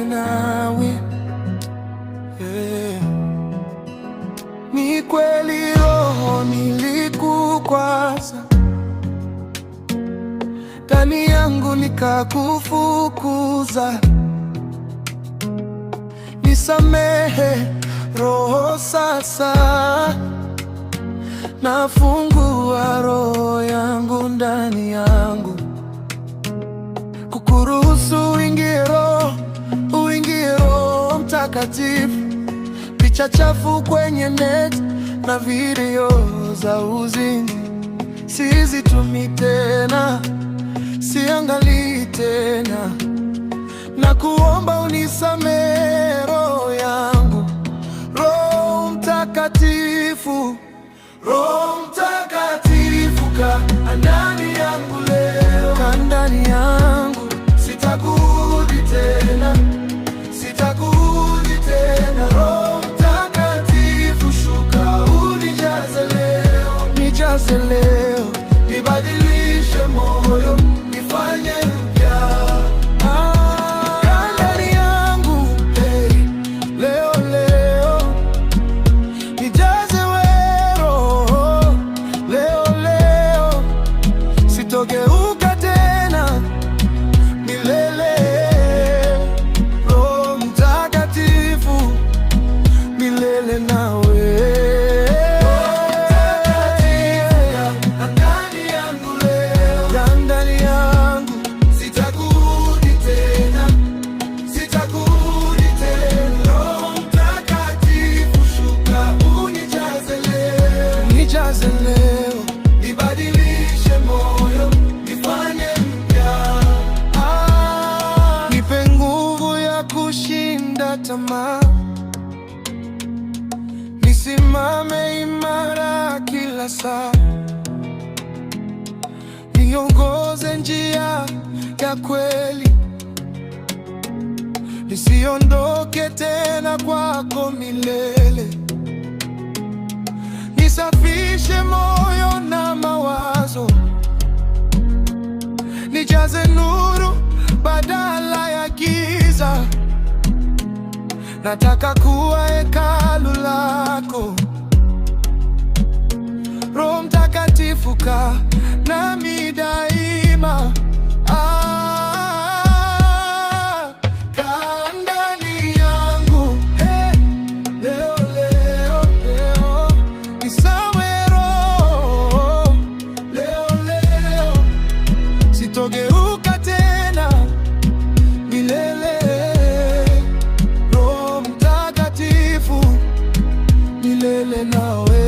milele nawe. Ni kweli roho nilikukwaza, ndani yangu nikakufukuza. Nisamehe roho, sasa nafungua roho yangu ndani yangu, kukuruhusu uingie Roho Mtakatifu. Picha chafu kwenye net na video za uzinzi sizitumii tena, siangalii tena, na kuomba unisamehe roho yangu. Roho Mtakatifu, Roho Mtakatifu, kaa ndani yangu leo, kaa ndani yangu. Sitakurudi tena, sitakurudi tena. Roho Mtakatifu, shuka unijaze leo, nijaze leo, nibadilishe moyo, nifanye upya. Kaa ndani yangu, hey, leo leo, nijaze wewe leo leo, sitogeuka tena milele. Roho Mtakatifu, milele nawe. Ndani yangu leo, ndani yangu, sitakurudi tena, sitakurudi tena. Roho Mtakatifu, shuka unijaze leo, nijaze leo, nibadilishe moyo, nifanye mpya. Nipe nguvu ya kushinda tamaa, nisimame imara kila saa. Niongoze njia ya kweli, nisiondoke tena kwako milele. Nisafishe moyo na mawazo, nijaze nuru badala ya giza. Nataka kuwa hekalu lako. Roho Mtakatifu, kaa nami daima. Kaa ndani yangu, hey, leo leo leo, nisawe roho leo leo, sitogeuka tena milele. Roho Mtakatifu, milele nawe.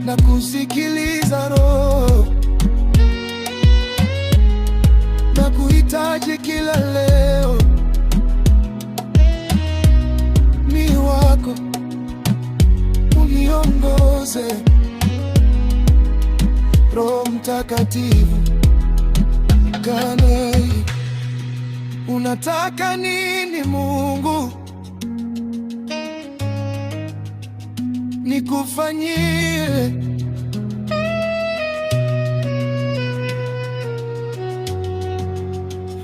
Na kusikiliza Roho, na kuhitaji kila leo. Ni wako, uniongoze. Roho Mtakatifu, kaa nami. Unataka nini Mungu nikufanyie?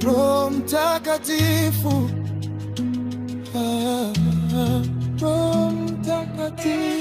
Roho Mtakatifu, Roho Mtakatifu.